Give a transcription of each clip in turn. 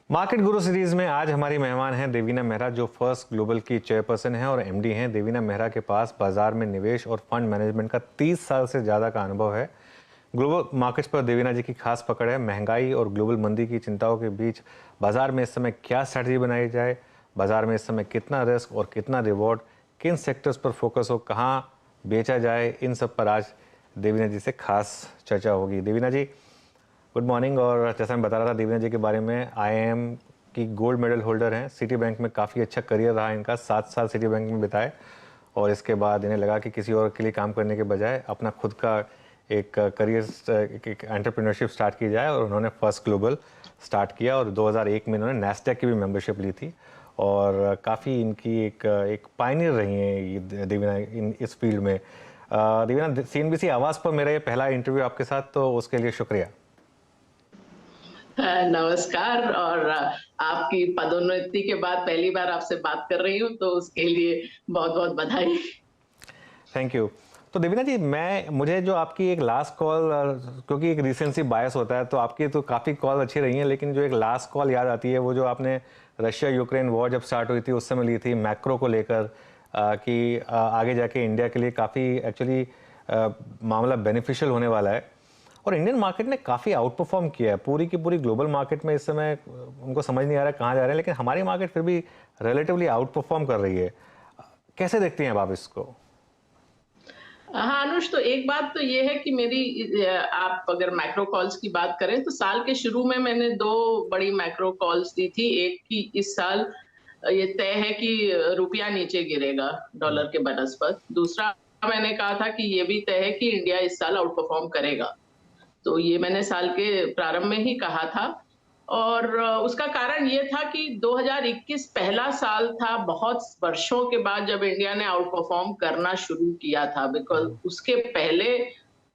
Market गुरु series में आज हमारी मेहमान हैं देवीना मेहरा, जो फर्स्ट ग्लोबल की चेयरपर्सन हैं और एमडी हैं। देवीना मेहरा के पास बाजार में निवेश और फंड मैनेजमेंट का 30 साल से ज़्यादा का अनुभव है। ग्लोबल मार्केट्स पर देवीना जी की खास पकड़ है। महंगाई और ग्लोबल मंदी की चिंताओं के बीच बाजार में इस समय क्या स्ट्रैटेजी बनाई जाए, बाजार में इस समय कितना रिस्क और कितना रिवॉर्ड, किन सेक्टर्स पर फोकस हो, कहाँ बेचा जाए, इन सब पर आज देवीना जी से खास चर्चा होगी। देवीना जी गुड मॉर्निंग। और जैसा मैं बता रहा था देवीना जी के बारे में, आईआईएम की गोल्ड मेडल होल्डर हैं। सिटी बैंक में काफ़ी अच्छा करियर रहा इनका, 7 साल सिटी बैंक में बिताए और इसके बाद इन्हें लगा कि किसी और के लिए काम करने के बजाय अपना खुद का एक करियर, एक एंटरप्रेन्योरशिप स्टार्ट की जाए, और उन्होंने फर्स्ट ग्लोबल स्टार्ट किया और 2001 में इन्होंने नैस्डैक की भी मेंबरशिप ली थी और काफ़ी इनकी एक पायनियर रही हैं ये देवीना इस फील्ड में। देवीना, सीएनबीसी आवाज़ पर मेरा ये पहला इंटरव्यू आपके साथ, तो उसके लिए शुक्रिया। नमस्कार। और आपकी पदोन्नति के बाद पहली बार आपसे बात कर रही हूँ, तो उसके लिए बहुत बहुत बधाई। Thank you. तो देवीना जी, मुझे जो आपकी एक लास्ट कॉल, क्योंकि एक रिसेंसी बायस होता है, तो आपकी तो काफ़ी कॉल अच्छी रही हैं, लेकिन जो एक लास्ट कॉल याद आती है वो जो आपने रशिया यूक्रेन वॉर जब स्टार्ट हुई थी उस समय ली थी, मैक्रो को लेकर कि आगे जाके इंडिया के लिए काफ़ी एक्चुअली मामला बेनिफिशियल होने वाला है। और इंडियन मार्केट ने काफ़ी आउट परफॉर्म किया है। पूरी की पूरी ग्लोबल मार्केट में इस समय उनको समझ नहीं आ रहा है कहाँ जा रहे हैं, लेकिन हमारी मार्केट फिर भी रिलेटिवली आउट परफॉर्म कर रही है। कैसे देखते हैं आप इसको? हाँ अनुष, तो एक बात तो ये है कि मेरी आप अगर मैक्रो कॉल्स की बात करें तो साल के शुरू में मैंने 2 बड़ी मैक्रो कॉल्स दी थी। एक कि इस साल ये तय है कि रुपया नीचे गिरेगा डॉलर के बनस्पत। दूसरा मैंने कहा था कि ये भी तय है कि इंडिया इस साल आउट परफॉर्म करेगा। तो ये मैंने साल के प्रारंभ में ही कहा था। और उसका कारण ये था कि 2021 पहला साल था बहुत वर्षों के बाद जब इंडिया ने आउट परफॉर्म करना शुरू किया था, बिकॉज उसके पहले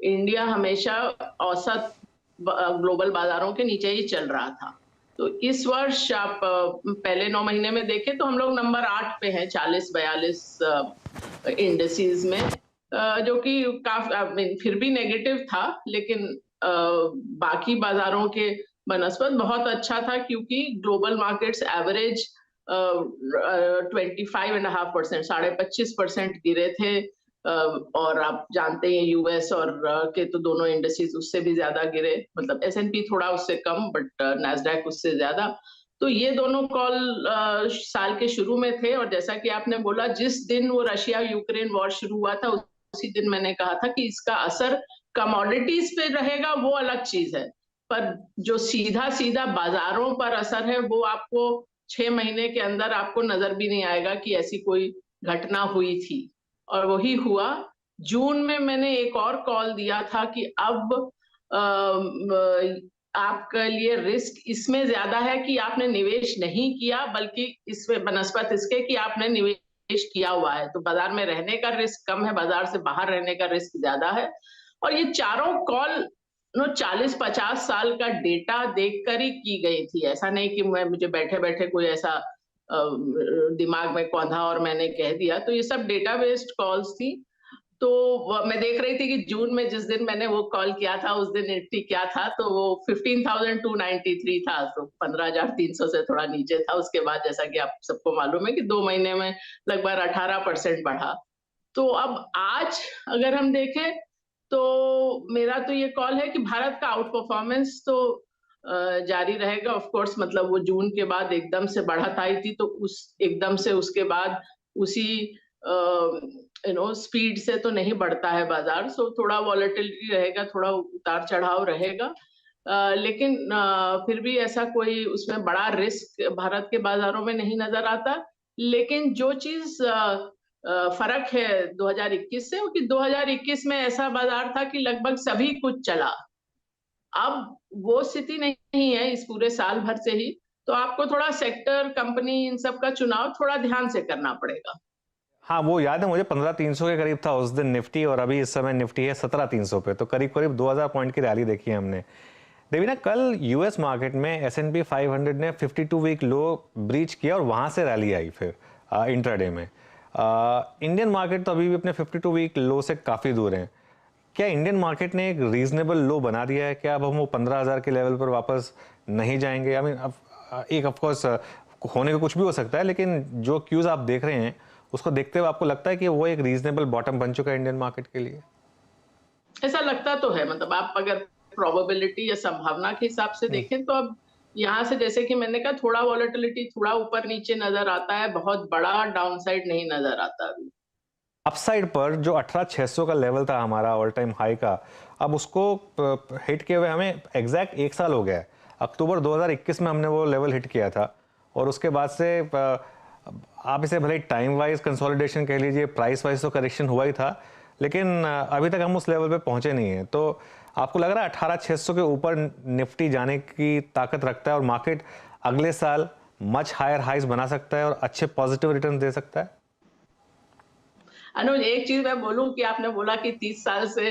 इंडिया हमेशा औसत ग्लोबल बाजारों के नीचे ही चल रहा था। तो इस वर्ष आप पहले 9 महीने में देखें तो हम लोग नंबर 8 पे हैं 40-42 इंडेक्सेस में, जो कि काफी फिर भी नेगेटिव था, लेकिन बाकी बाजारों के बनस्पत बहुत अच्छा था, क्योंकि ग्लोबल मार्केट्स एवरेज 25.5%, 25.5% गिरे थे। और आप जानते हैं यूएस और के तो दोनों इंडेक्सेस उससे भी ज्यादा गिरे, मतलब एसएनपी थोड़ा उससे कम, बट नैस्डैक उससे ज्यादा। तो ये दोनों कॉल साल के शुरू में थे। और जैसा कि आपने बोला, जिस दिन वो रशिया यूक्रेन वॉर शुरू हुआ था उसी दिन मैंने कहा था कि इसका असर कमोडिटीज पे रहेगा, वो अलग चीज है, पर जो सीधा सीधा बाजारों पर असर है वो आपको 6 महीने के अंदर आपको नजर भी नहीं आएगा कि ऐसी कोई घटना हुई थी। और वही हुआ। जून में मैंने एक और कॉल दिया था कि अब आपके लिए रिस्क इसमें ज्यादा है कि आपने निवेश नहीं किया, बल्कि इसमें बनस्पत इसके कि आपने निवेश किया हुआ है। तो बाजार में रहने का रिस्क कम है, बाजार से बाहर रहने का रिस्क ज्यादा है। और ये चारों कॉल 40-50 साल का डेटा देखकर ही की गई थी। ऐसा नहीं कि मुझे बैठे बैठे कोई ऐसा दिमाग में कौंधा और मैंने कह दिया। तो ये सब डेटा बेस्ड कॉल्स थी। तो मैं देख रही थी कि जून में जिस दिन मैंने वो कॉल किया था उस दिन निफ्टी क्या था, तो वो 15,293 था, तो 15,300 से थोड़ा नीचे था। उसके बाद जैसा कि आप सबको मालूम है कि 2 महीने में लगभग 18% बढ़ा। तो अब आज अगर हम देखें तो मेरा तो ये कॉल है कि भारत का आउट परफॉर्मेंस तो जारी रहेगा। ऑफ कोर्स, मतलब वो जून के बाद एकदम से बढ़त आई थी, तो उस एकदम से उसके बाद उसी स्पीड से तो नहीं बढ़ता है बाजार। सो थोड़ा वॉलेटिलिटी रहेगा, थोड़ा उतार चढ़ाव रहेगा। लेकिन फिर भी ऐसा कोई उसमें बड़ा रिस्क भारत के बाजारों में नहीं नजर आता। लेकिन जो चीज फर्क है 2021 से, कि 2021 में ऐसा बाजार था कि लगभग सभी कुछ चला। अब वो स्थिति नहीं है इस पूरे साल भर से ही। तो आपको थोड़ा सेक्टर, कंपनी, इन सब का चुनाव थोड़ा ध्यान से करना पड़ेगा। हाँ, वो याद है मुझे, 15,300 के करीब था उस दिन निफ्टी, और अभी इस समय निफ्टी है 17,300 पे, तो करीब करीब 2000 पॉइंट की रैली देखी है हमने। देवीना, कल यूएस मार्केट में S&P 500 ने 52 वीक लो ब्रीच किया और वहां से रैली आई फिर इंट्राडे में। इंडियन मार्केट तो अभी भी अपने 52 वीक लो से काफ़ी दूर हैं। क्या इंडियन मार्केट ने एक रीजनेबल लो बना दिया है? क्या अब हम वो 15,000 के लेवल पर वापस नहीं जाएंगे? आई मीन, अब एक ऑफ कोर्स होने को कुछ भी हो सकता है, लेकिन जो क्यूज आप देख रहे हैं उसको देखते हुए आपको लगता है कि वो एक रीजनेबल बॉटम बन चुका है इंडियन मार्केट के लिए? ऐसा लगता तो है, मतलब आप अगर प्रोबेबिलिटी या संभावना के हिसाब से हम्म। देखें तो अब यहाँ से, जैसे कि मैंने कहा, थोड़ा वॉलेटिलिटी थोड़ा ऊपर नीचे नजर आता है, बहुत बड़ा डाउनसाइड नहीं नजर आता अभी। अपसाइड पर जो 18,600 का लेवल था हमारा ऑल टाइम हाई का, अब उसको हिट किए हुए हमें एग्जैक्ट 1 साल हो गया है। अक्टूबर 2021 में हमने वो लेवल हिट किया था, और उसके बाद से आप इसे भले टाइम वाइज कंसोलिडेशन कह लीजिए, प्राइस वाइज तो करेक्शन हुआ ही था, लेकिन अभी तक हम उस लेवल पे पहुंचे नहीं हैं। तो आपको लग रहा है 18,600 के ऊपर निफ्टी जाने की ताकत रखता है और मार्केट अगले साल मच हायर हाइज बना सकता है और अच्छे पॉजिटिव रिटर्न दे सकता है? अनुज, एक चीज मैं बोलूं कि आपने बोला कि 30 साल से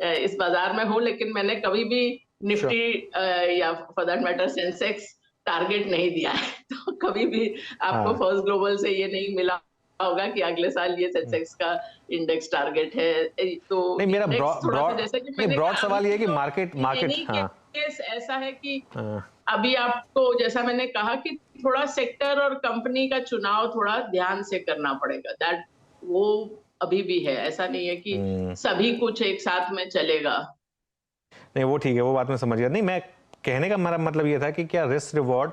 इस बाजार में हूं, लेकिन मैंने कभी भी श्योर। निफ्टी या for that matter Sensex target नहीं दिया है। तो कभी भी आपको हाँ। फर्स्ट ग्लोबल से ये नहीं मिला होगा कि अगले साल ये सेंसेक्स का इंडेक्स टारगेट है। तो नहीं, मेरा इंडेक्स ब्रॉड थोड़ा सा, ब्रॉड जैसे कि नहीं, मैंने ब्रॉड कहा, सवाल ये है अभी कि तो मार्केट इन मार्केट एनी हाँ। केस ऐसा है कि हाँ। अभी आपको, जैसा मैंने कहा, कि थोड़ा सेक्टर और कंपनी का चुनाव थोड़ा ध्यान से करना पड़ेगा। दैट वो अभी भी है, ऐसा नहीं है कि हम्म। सभी कुछ एक साथ में चलेगा। नहीं, वो ठीक है, वो बात मैं समझ गया। नहीं, मैं कहने का मेरा मतलब ये था कि क्या रिस्क रिवॉर्ड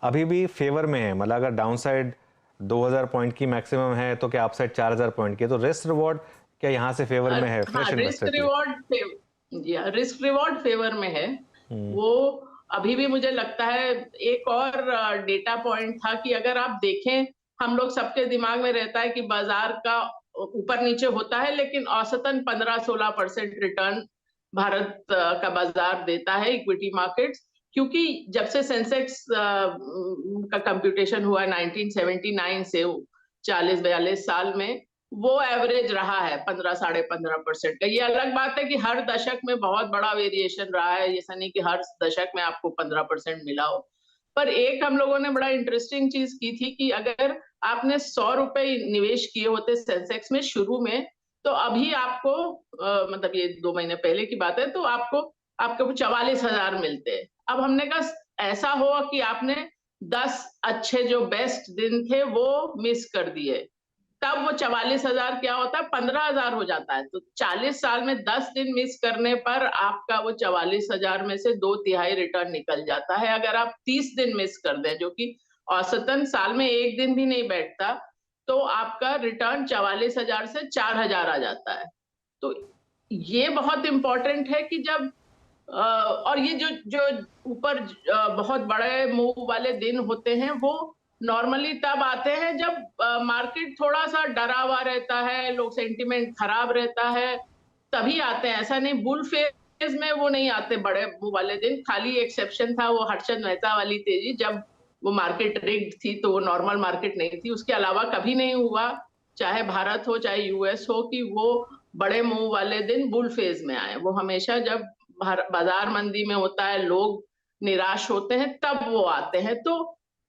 अभी भी फेवर में है? मतलब अगर डाउनसाइड 2000 पॉइंट की मैक्सिमम है तो क्या अपसाइड 4000 पॉइंट की है, तो रिस्क रिवॉर्ड क्या यहाँ से फेवर में है हाँ, फ्रेश रिस्क इन्वेस्टर के लिए? रिवॉर्ड, जी हाँ, रिस्क रिवॉर्ड फेवर में है। हम्म। वो अभी भी मुझे लगता है। एक और डेटा पॉइंट था कि अगर आप देखें, हम लोग सबके दिमाग में रहता है कि बाजार का ऊपर नीचे होता है, लेकिन औसतन 15-16% रिटर्न भारत का बाजार देता है, इक्विटी मार्केट्स। क्योंकि जब से सेंसेक्स का कंप्यूटेशन हुआ 1979 से, 40-42 साल में, वो एवरेज रहा है 15-15.5% का। ये अलग बात है कि हर दशक में बहुत बड़ा वेरिएशन रहा है, ऐसा नहीं कि हर दशक में आपको 15% मिला हो। पर एक हम लोगों ने बड़ा इंटरेस्टिंग चीज की थी कि अगर आपने 100 रुपए निवेश किए होते सेंसेक्स में शुरू में, तो अभी आपको मतलब ये 2 महीने पहले की बात है, तो आपको आपको 44,000 मिलते। अब हमने कहा ऐसा हो कि आपने 10 अच्छे जो बेस्ट दिन थे वो मिस कर दिए, तब वो 44,000 क्या होता है, 15,000 हो जाता है। तो 40 साल में 10 दिन मिस करने पर आपका वो 44,000 में से 2/3 रिटर्न निकल जाता है। अगर आप 30 दिन मिस कर दें, जो कि औसतन साल में एक दिन भी नहीं बैठता, तो आपका रिटर्न 44,000 से 4,000 आ जाता है। तो ये बहुत इंपॉर्टेंट है कि जब और ये जो जो ऊपर बहुत बड़े मूव वाले दिन होते हैं, वो नॉर्मली तब आते हैं जब मार्केट थोड़ा सा डरा हुआ रहता है, लोग सेंटिमेंट खराब रहता है, तभी आते हैं। ऐसा नहीं, बुल फेज में वो नहीं आते बड़े मूव वाले दिन। खाली एक्सेप्शन था वो हर्षद मेहता वाली तेजी, जब वो मार्केट रिग्ड थी, तो वो नॉर्मल मार्केट नहीं थी। उसके अलावा कभी नहीं हुआ, चाहे भारत हो चाहे यूएस हो, कि वो बड़े मूव वाले दिन बुल फेज में आए। वो हमेशा जब बाजार मंदी में होता है, लोग निराश होते हैं, तब वो आते हैं। तो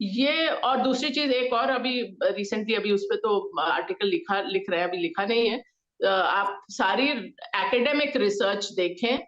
ये, और दूसरी चीज एक और, अभी रिसेंटली अभी उस पे तो आर्टिकल लिख रहे हैं, अभी लिखा नहीं है। आप सारी एकेडमिक रिसर्च देखें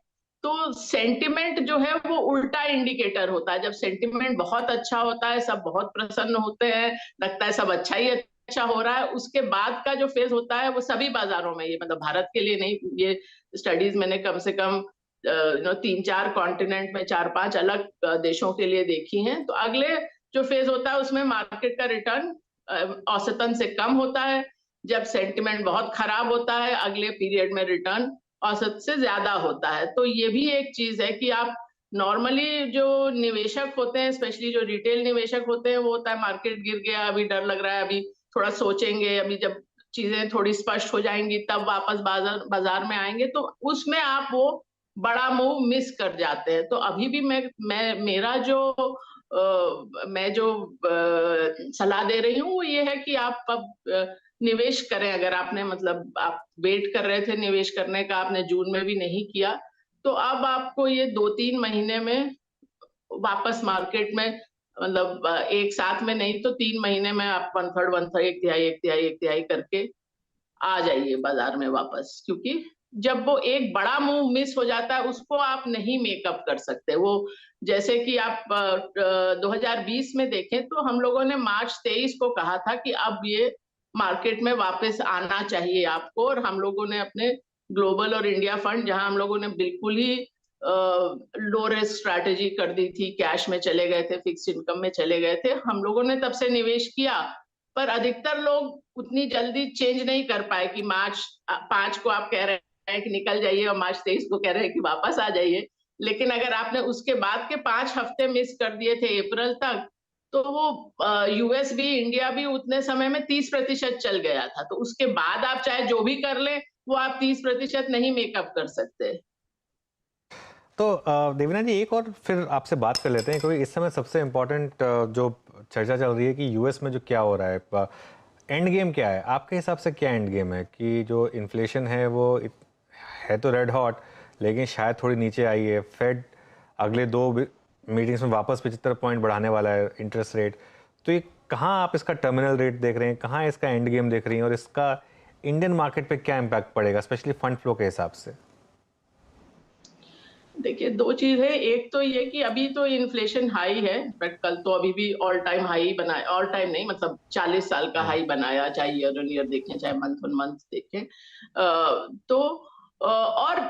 तो सेंटिमेंट जो है वो उल्टा इंडिकेटर होता है। जब सेंटिमेंट बहुत अच्छा होता है, सब बहुत प्रसन्न होते हैं, लगता है सब अच्छा ही अच्छा हो रहा है, उसके बाद का जो फेज होता है वो सभी बाजारों में, ये मतलब भारत के लिए नहीं, ये स्टडीज मैंने कम से कम 3-4 कॉन्टिनेंट में 4-5 अलग देशों के लिए देखी हैं। तो अगले जो फेज होता है उसमें मार्केट का रिटर्न औसतन से कम होता है। जब सेंटिमेंट बहुत खराब होता है, अगले पीरियड में रिटर्न औसत से ज्यादा होता है। तो ये भी एक चीज है कि आप नॉर्मली जो निवेशक होते हैं, स्पेशली जो रिटेल निवेशक होते हैं, वो होता है मार्केट गिर गया, अभी डर लग रहा है, अभी थोड़ा सोचेंगे, अभी जब चीजें थोड़ी स्पष्ट हो जाएंगी तब वापस बाजार बाजार में आएंगे, तो उसमें आप वो बड़ा मूव मिस कर जाते हैं। तो अभी भी मैं मेरा जो मैं जो सलाह दे रही हूँ वो ये है कि आप अब निवेश करें। अगर आपने, मतलब आप वेट कर रहे थे निवेश करने का, आपने जून में भी नहीं किया, तो अब आपको ये 2-3 महीने में वापस मार्केट में, मतलब एक साथ में नहीं तो 3 महीने में आप 1/3 1/3, एक तिहाई एक तिहाई एक तिहाई करके आ जाइए बाजार में वापस। क्योंकि जब वो एक बड़ा मूव मिस हो जाता है, उसको आप नहीं मेकअप कर सकते। वो जैसे कि आप 2020 में देखें तो हम लोगों ने मार्च 23 को कहा था कि अब ये मार्केट में वापस आना चाहिए आपको, और हम लोगों ने अपने ग्लोबल और इंडिया फंड, जहां हम लोगों ने बिल्कुल ही लो रिस्क स्ट्रैटेजी कर दी थी, कैश में चले गए थे, फिक्स इनकम में चले गए थे, हम लोगों ने तब से निवेश किया। पर अधिकतर लोग उतनी जल्दी चेंज नहीं कर पाए कि मार्च 5 को आप कह रहे हैं कि निकल जाइए और मार्च 23 को कह रहे हैं कि वापस आ जाइए। लेकिन अगर आपने उसके बाद के 5 हफ्ते मिस कर दिए थे अप्रैल तक, तो वो यूएस भी, इंडिया भी उतने समय में 30% चल गया था। तो उसके बाद आप चाहे जो भी कर लें, वो आप 30% नहीं मेकअप कर सकते। तो देवीना जी, एक और फिर आपसे बात कर लेते हैं, क्योंकि इस समय सबसे इम्पोर्टेंट जो चर्चा चल रही है कि यूएस में जो क्या हो रहा है, एंड गेम क्या है आपके हिसाब से? क्या एंड गेम है कि जो इन्फ्लेशन है वो है तो रेड हॉट, लेकिन शायद थोड़ी नीचे आई है। फेड अगले 2 मीटिंग्स में वापस 75 पॉइंट बढ़ाने वाला है इंटरेस्ट रेट। तो ये कहाँ आप इसका टर्मिनल रेट देख रहे हैं, कहाँ इसका एंड गेम देख रही हैं, और इसका इंडियन मार्केट पे क्या इम्पैक्ट पड़ेगा, स्पेशली फंड फ्लो के हिसाब से? देखिए, 2 चीज़ है। एक तो ये कि अभी तो इन्फ्लेशन हाई है, बट कल तो अभी भी ऑल टाइम हाई बनाया, ऑल टाइम नहीं मतलब 40 साल का हाई बनाया, चाहे ईयर ऑन ईयर देखें, चाहे मंथ ऑन मंथ देखें। तो और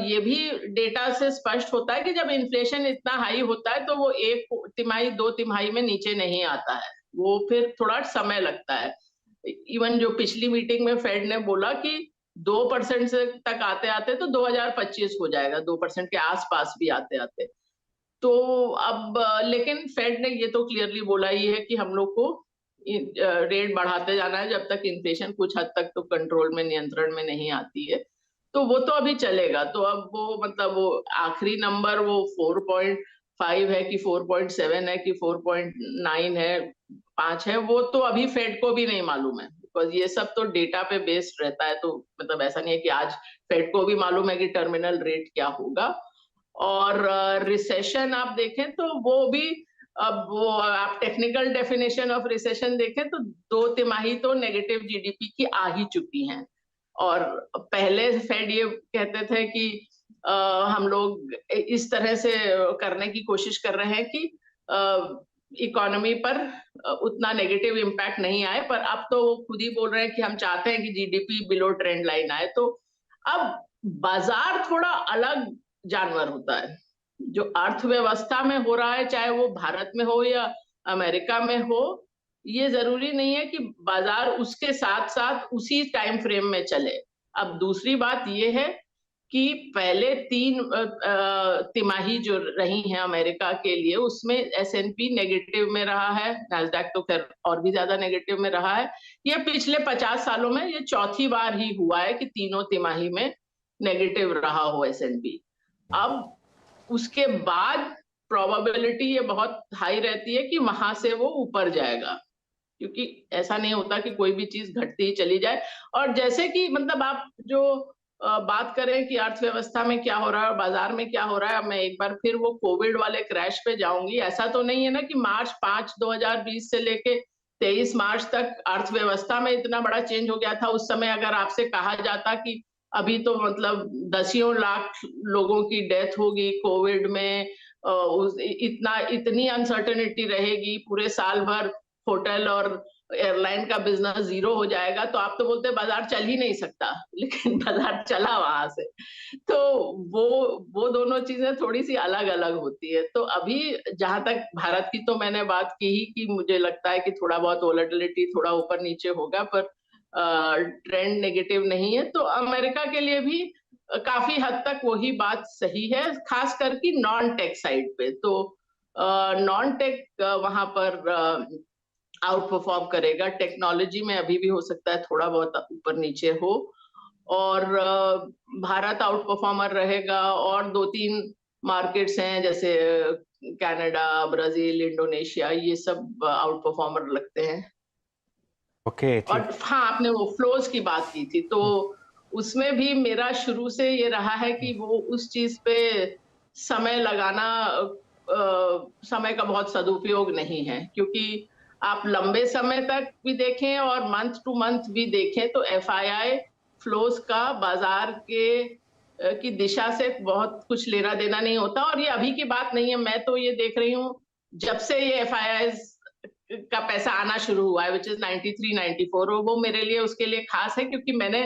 ये भी डेटा से स्पष्ट होता है कि जब इन्फ्लेशन इतना हाई होता है तो वो 1 तिमाही, 2 तिमाही में नीचे नहीं आता है। वो फिर थोड़ा समय लगता है। इवन जो पिछली मीटिंग में फेड ने बोला कि 2% से तक आते-आते तो 2025 हो जाएगा, 2% के आस-पास भी आते-आते। तो अब लेकिन फेड ने ये तो क्लियरली बोला ही है कि हम लोग को रेट बढ़ाते जाना है जब तक इन्फ्लेशन कुछ हद तक तो कंट्रोल में, नियंत्रण में नहीं आती है। तो वो तो अभी चलेगा। तो अब वो मतलब वो आखिरी नंबर वो 4.5 है कि 4.7 है कि 4.9 है, 5 है, वो तो अभी फेड को भी नहीं मालूम है। बिकॉज़ ये सब तो डेटा पे बेस्ड रहता है, तो मतलब ऐसा नहीं है कि आज फेड को भी मालूम है कि टर्मिनल रेट क्या होगा। और रिसेशन आप देखें तो वो भी, अब वो आप टेक्निकल डेफिनेशन ऑफ रिसेशन देखें तो 2 तिमाही तो नेगेटिव जीडीपी की आ ही चुकी हैं। और पहले फेड ये कहते थे कि हम लोग इस तरह से करने की कोशिश कर रहे हैं कि इकोनॉमी पर उतना नेगेटिव इम्पैक्ट नहीं आए, पर अब तो वो खुद ही बोल रहे हैं कि हम चाहते हैं कि जीडीपी बिलो ट्रेंड लाइन आए। तो अब बाजार थोड़ा अलग जानवर होता है। जो अर्थव्यवस्था में हो रहा है, चाहे वो भारत में हो या अमेरिका में हो, ये ज़रूरी नहीं है कि बाजार उसके साथ-साथ उसी टाइम फ्रेम में चले। अब दूसरी बात ये है कि पहले 3 तिमाही जो रही हैं अमेरिका के लिए, उसमें एस&पी नेगेटिव में रहा है, नैस्डैक तो खैर और भी ज़्यादा नेगेटिव में रहा है। ये पिछले 50 सालों में ये चौथी बार ही हुआ है कि तीनों तिमाही में नेगेटिव रहा हो एस&पी। अब उसके बाद प्रोबेबिलिटी ये बहुत हाई रहती है कि वहां से वो ऊपर जाएगा, क्योंकि ऐसा नहीं होता कि कोई भी चीज घटती ही चली जाए। और जैसे कि मतलब आप जो बात करें कि अर्थव्यवस्था में क्या हो रहा है और बाजार में क्या हो रहा है, मैं एक बार फिर वो कोविड वाले क्रैश पे जाऊंगी। ऐसा तो नहीं है ना कि मार्च 5 2020 से लेके 23 मार्च तक अर्थव्यवस्था में इतना बड़ा चेंज हो गया था। उस समय अगर आपसे कहा जाता कि अभी तो मतलब दसियों लाख लोगों की डेथ होगी कोविड में, इतना इतनी अनसर्टेनिटी रहेगी पूरे साल भर, होटल और एयरलाइन का बिजनेस जीरो हो जाएगा, तो आप तो बोलते बाजार चल ही नहीं सकता। लेकिन बाजार चला वहां से। तो वो वो दोनों चीजें थोड़ी सी अलग अलग होती है। तो अभी जहां तक भारत की तो मैंने बात की ही कि मुझे लगता है कि थोड़ा बहुत वोलेटिलिटी थोड़ा ऊपर नीचे होगा, पर ट्रेंड नेगेटिव नहीं है। तो अमेरिका के लिए भी काफी हद तक वही बात सही है, खास करके नॉन टेक साइड पे। तो नॉन टेक वहां पर आउट परफॉर्म करेगा। टेक्नोलॉजी में अभी भी हो सकता है थोड़ा बहुत ऊपर नीचे हो, और भारत आउट परफॉर्मर रहेगा। और 2-3 मार्केट्स हैं जैसे कनाडा, ब्राजील, इंडोनेशिया, ये सब आउट परफॉर्मर लगते हैं। ओके, और ठीक। हाँ, आपने वो फ्लोज की बात की थी, तो उसमें भी मेरा शुरू से ये रहा है कि वो उस चीज पे समय लगाना समय का बहुत सदुपयोग नहीं है, क्योंकि आप लंबे समय तक भी देखें और मंथ टू मंथ भी देखें तो एफआईआई फ्लोज का बाजार की दिशा से बहुत कुछ लेना देना नहीं होता। और ये अभी की बात नहीं है, मैं तो ये देख रही हूँ जब से ये एफआईआईज का पैसा आना शुरू हुआ है, विच इज 93 94, वो मेरे लिए उसके लिए खास है क्योंकि मैंने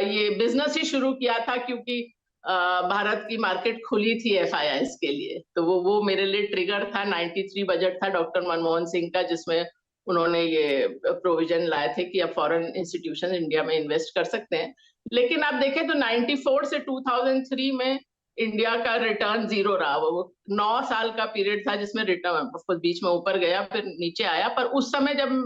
ये बिजनेस ही शुरू किया था क्योंकि भारत की मार्केट खुली थी एफआईआईज के लिए। तो वो मेरे लिए ट्रिगर था। 93 बजट था डॉक्टर मनमोहन सिंह का, जिसमें उन्होंने ये प्रोविजन लाए थे कि अब फॉरेन इंस्टीट्यूशन इंडिया में इन्वेस्ट कर सकते हैं। लेकिन आप देखें तो 94 से 2003 में इंडिया का रिटर्न जीरो रहा। वो 9 साल का पीरियड था जिसमें रिटर्न बीच में ऊपर गया फिर नीचे आया। पर उस समय जब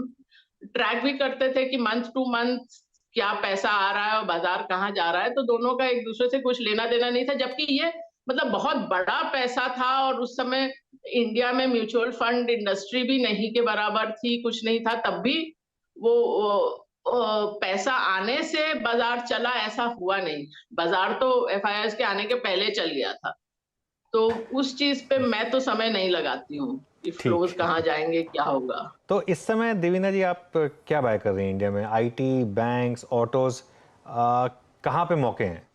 ट्रैक भी करते थे कि मंथ टू मंथ क्या पैसा आ रहा है और बाजार कहाँ जा रहा है, तो दोनों का एक दूसरे से कुछ लेना देना नहीं था। जबकि ये मतलब बहुत बड़ा पैसा था और उस समय इंडिया में म्यूचुअल फंड इंडस्ट्री भी नहीं के बराबर थी, कुछ नहीं था। तब भी वो पैसा आने से बाजार चला, ऐसा हुआ नहीं। बाजार तो एफआईआईज के आने के पहले चल गया था। तो उस चीज पे मैं तो समय नहीं लगाती हूँ कि फ्लोज कहाँ जाएंगे, क्या होगा। तो इस समय देवीना जी आप क्या बाय कर रही हैं इंडिया में? आईटी, बैंक्स, ऑटोज, कहाँ पे मौके हैं?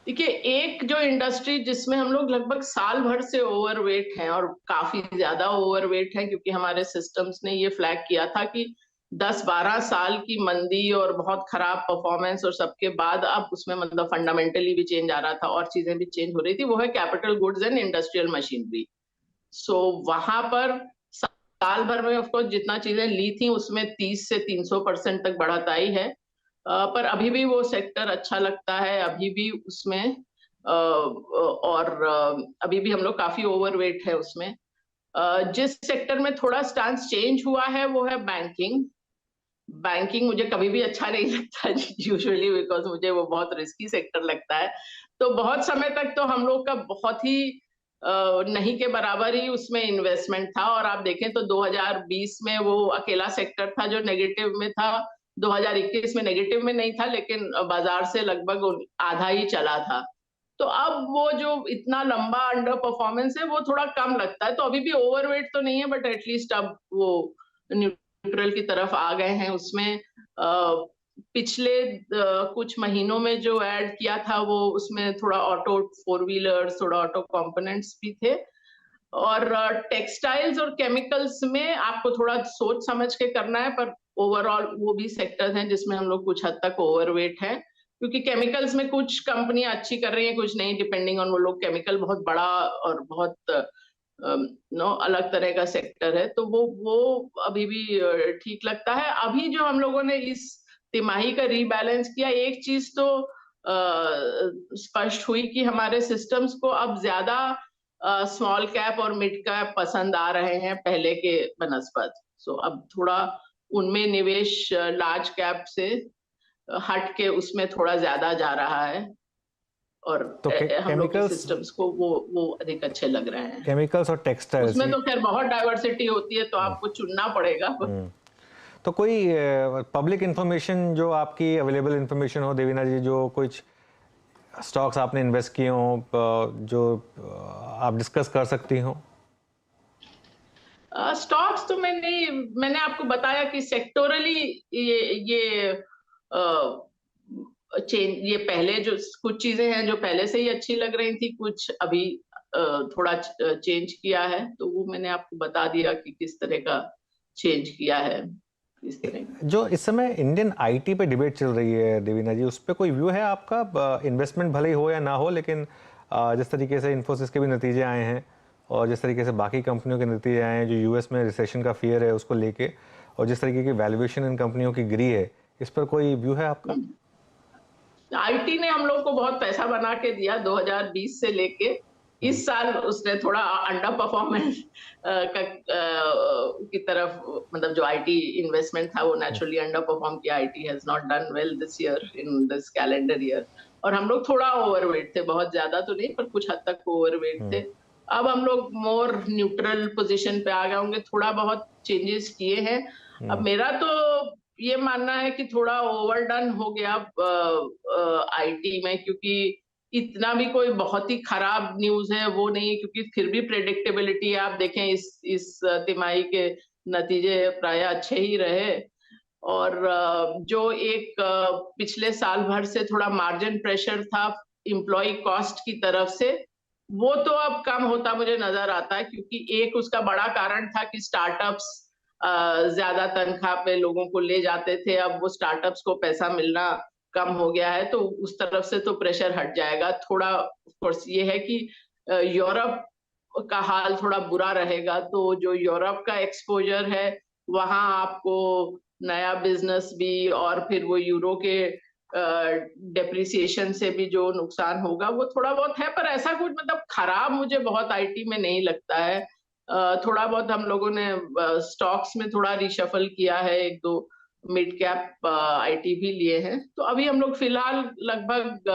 देखिए, एक जो इंडस्ट्री जिसमें हम लोग लगभग साल भर से ओवरवेट हैं और काफी ज्यादा ओवरवेट हैं, क्योंकि हमारे सिस्टम्स ने ये फ्लैग किया था कि 10-12 साल की मंदी और बहुत खराब परफॉर्मेंस और सबके बाद अब उसमें मतलब फंडामेंटली भी चेंज आ रहा था और चीजें भी चेंज हो रही थी। वो है capital goods and industrial machinery. So वहां पर साल भर में ऑफकोर्स जितना चीजें ली थी उसमें 30 से 300% तक बढ़त आई है। पर अभी भी वो सेक्टर अच्छा लगता है, अभी भी उसमें और अभी भी हम लोग काफी ओवरवेट है उसमें। जिस सेक्टर में थोड़ा स्टांस चेंज हुआ है वो है बैंकिंग। बैंकिंग मुझे कभी भी अच्छा नहीं लगता यूजुअली, बिकॉज मुझे वो बहुत रिस्की सेक्टर लगता है। तो बहुत समय तक तो हम लोग का बहुत ही नहीं के बराबर ही उसमें इन्वेस्टमेंट था। और आप देखें तो 2020 में वो अकेला सेक्टर था जो नेगेटिव में था। 2021 में नेगेटिव में नहीं था, लेकिन बाजार से लगभग आधा ही चला था। तो अब वो जो इतना लंबा अंडर परफॉर्मेंस है वो थोड़ा कम लगता है। तो अभी भी ओवरवेट तो नहीं है, बट एटलीस्ट अब वो न्यूट्रल की तरफ आ गए हैं उसमें। पिछले कुछ महीनों में जो ऐड किया था वो उसमें थोड़ा ऑटो फोर व्हीलर्स, थोड़ा ऑटो कंपोनेंट्स भी थे। और टेक्सटाइल्स और केमिकल्स में आपको थोड़ा सोच समझ के करना है, पर ओवरऑल वो भी सेक्टर्स हैं जिसमें हम लोग कुछ हद तक ओवरवेट हैं। क्योंकि केमिकल्स में कुछ कंपनियां अच्छी कर रही हैं, कुछ नहीं, डिपेंडिंग ऑन वो लोग। केमिकल बहुत बड़ा और बहुत नो अलग तरह का सेक्टर है, तो वो अभी भी ठीक लगता है। अभी जो हम लोगों ने इस तिमाही का रीबैलेंस किया, एक चीज तो स्पष्ट हुई कि हमारे सिस्टम्स को अब ज्यादा स्मॉल कैप और मिड कैप पसंद आ रहे हैं पहले के बनस्पत। सो अब थोड़ा उनमें निवेश लार्ज कैप से हट के उसमें थोड़ा ज्यादा जा रहा है। और तो हम लोग के केमिकल्स, सिस्टम्स को वो अधिक अच्छे लग रहे हैं। केमिकल्स और टेक्सटाइल्स उसमें तो खैर बहुत डाइवर्सिटी होती है, तो आपको चुनना पड़ेगा। तो कोई पब्लिक इंफॉर्मेशन जो आपकी अवेलेबल इंफॉर्मेशन हो देवीना जी, जो कुछ स्टॉक्स आपने इन्वेस्ट किए हो जो आप डिस्कस कर सकती हो? स्टॉक्स तो मैंने आपको बताया कि सेक्टोरली ये चेंज, ये पहले जो कुछ चीजें हैं जो पहले से ही अच्छी लग रही थी, कुछ अभी थोड़ा चेंज किया है। तो वो मैंने आपको बता दिया कि किस तरह का चेंज किया है, किस तरह। जो इस समय इंडियन आईटी पे डिबेट चल रही है देवीना जी, उस पर कोई व्यू है आपका? इन्वेस्टमेंट भले ही हो या ना हो, लेकिन जिस तरीके से इन्फोसिस के भी नतीजे आए हैं और जिस तरीके से बाकी कंपनियों के नतीजे आए हैं, जो यूएस में रिसेशन का फियर है उसको लेके, और जिस तरीके की वैल्यूएशन इन कंपनियों की गिरी है, इस पर कोई व्यू है आपका? आईटी ने हम लोग को बहुत पैसा बना के दिया 2020 से लेके इस साल। उसने थोड़ा अंडर परफॉर्मेंस की तरफ, मतलब जो आईटी इन्वेस्टमेंट था वो नेचुरली अंडर परफॉर्म किया। IT has not done well this year, in this calendar year. और हम लोग थोड़ा ओवरवेट थे, बहुत ज्यादा तो नहीं पर कुछ हद तक ओवरवेट थे। अब हम लोग मोर न्यूट्रल पोजीशन पे आ गए होंगे, थोड़ा बहुत चेंजेस किए हैं। अब मेरा तो ये मानना है कि थोड़ा ओवरडन हो गया आईटी में, क्योंकि इतना भी कोई बहुत ही खराब न्यूज है वो नहीं, क्योंकि फिर भी प्रेडिक्टेबिलिटी है। आप देखें इस तिमाही के नतीजे प्राय अच्छे ही रहे। और जो एक पिछले साल भर से थोड़ा मार्जिन प्रेशर था एम्प्लॉय कॉस्ट की तरफ से, वो तो अब कम होता मुझे नजर आता है, क्योंकि एक उसका बड़ा कारण था कि स्टार्टअप्स ज्यादा तनख्वाह पे लोगों को ले जाते थे, अब वो स्टार्टअप्स को पैसा मिलना कम हो गया है, तो उस तरफ से तो प्रेशर हट जाएगा थोड़ा। ऑफ कोर्स ये है कि यूरोप का हाल थोड़ा बुरा रहेगा, तो जो यूरोप का एक्सपोजर है वहां आपको नया बिजनेस भी और फिर वो यूरो के डेप्रिसिएशन से भी जो नुकसान होगा वो थोड़ा बहुत है, पर ऐसा कुछ मतलब खराब मुझे बहुत आईटी में नहीं लगता है। थोड़ा बहुत हम लोगों ने स्टॉक्स में थोड़ा रिशफल किया है, एक दो मिड कैप आईटी भी लिए हैं, तो अभी हम लोग फिलहाल लगभग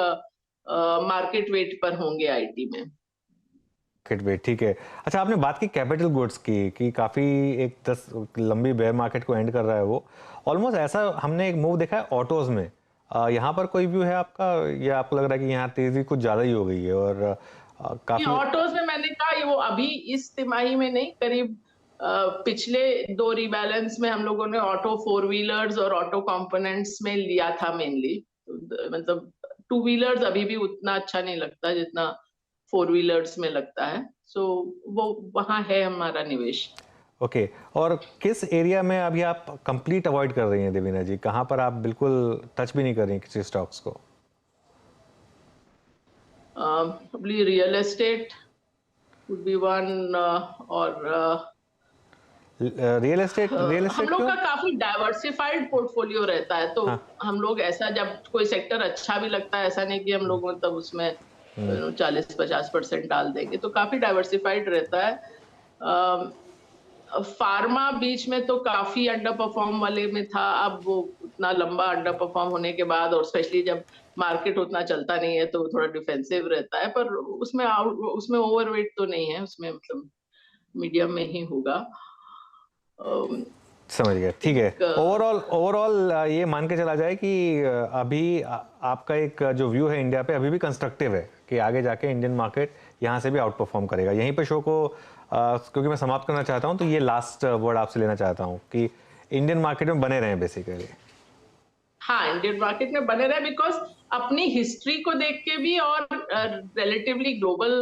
मार्केट वेट पर होंगे आईटी में। मार्केट वेट, ठीक है। अच्छा, आपने बात की कैपिटल गुड्स की कि काफ़ी एक 10 लंबी बेयर मार्केट को एंड कर रहा है वो। ऑलमोस्ट ऐसा हमने एक मूव देखा है ऑटोज़ में। यहाँ पर कोई व्यू है आपका, या आपको लग रहा है कि यहाँ तेज़ी कुछ ज़्यादा ही हो गई है और ये काफ़ी। ऑटोज में मैंने कहा ये वो अभी इस तिमाही में नहीं, करीब पिछले दो रिबैलेंस में हम लोगों ने ऑटो फोर व्हीलर्स और ऑटो कंपोनेंट्स में लिया था मेनली। मतलब टू व्हीलर्स अभी भी उतना अच्छा नहीं लगता जितना फोर व्हीलर्स में लगता है, सो वो वहां है हमारा निवेश। ओके, और किस एरिया में अभी आप कंप्लीट अवॉइड कर रही हैं देवीना जी? कहाँ पर आप बिल्कुल टच भी नहीं कर रही हैं किसी स्टॉक्स को? Real estate would be one, और रियल हम एस्टेट लोग क्यों? का काफी डाइवर्सिफाइड पोर्टफोलियो रहता है, तो हाँ। हम लोग ऐसा जब कोई सेक्टर अच्छा भी लगता है, ऐसा नहीं कि हम लोग मतलब उसमें 40-50% डाल देंगे, तो काफी डाइवर्सिफाइड रहता है। फार्मा बीच में तो काफी अंडर परफॉर्म वाले में था, अब वो उतना लंबा अंडर परफॉर्म होने के बाद और स्पेशली जब मार्केट उतना चलता नहीं है तो थोड़ा डिफेंसिव रहता है, पर उसमें ओवरवेट तो नहीं है, उसमें मतलब मीडियम में ही होगा। अम, समझ गया, ठीक है। एक ओवरऑल ओवरऑल ये मान के चला जाए कि अभी आपका एक जो व्यू है इंडिया पे अभी भी कंस्ट्रक्टिव है कि आगे जाके इंडियन मार्केट यहाँ से भी आउट परफॉर्म करेगा। यहीं पे शो को क्योंकि मैं समाप्त करना चाहता हूँ, तो ये लास्ट वर्ड आपसे लेना चाहता हूँ कि इंडियन मार्केट में बने रहें बेसिकली। हाँ, इंडियन मार्केट में बने रहे, बिकॉज अपनी हिस्ट्री को देख के भी और रिलेटिवली ग्लोबल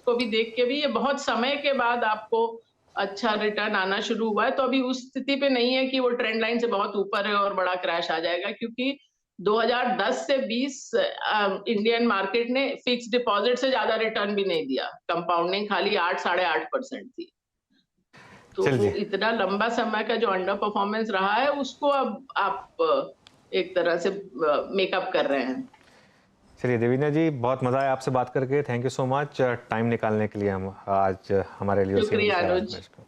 को भी देख के भी ये बहुत समय के बाद आपको अच्छा रिटर्न आना शुरू हुआ है, तो अभी उस स्थिति पे नहीं है कि वो ट्रेंड लाइन से बहुत ऊपर है और बड़ा क्रैश आ जाएगा, क्योंकि 2010 से 20 इंडियन मार्केट ने फिक्स डिपॉजिट से ज्यादा रिटर्न भी नहीं दिया, कंपाउंडिंग खाली 8-8.5% थी। तो वो चलिए, इतना लंबा समय का जो अंडर परफॉर्मेंस रहा है उसको अब आप एक तरह से मेकअप कर रहे हैं। चलिए देवीना जी, बहुत मज़ा आया आपसे बात करके। Thank you so much time निकालने के लिए हम आज हमारे लिए शुक्रिया ओशियन अनुज। बिजनेस को।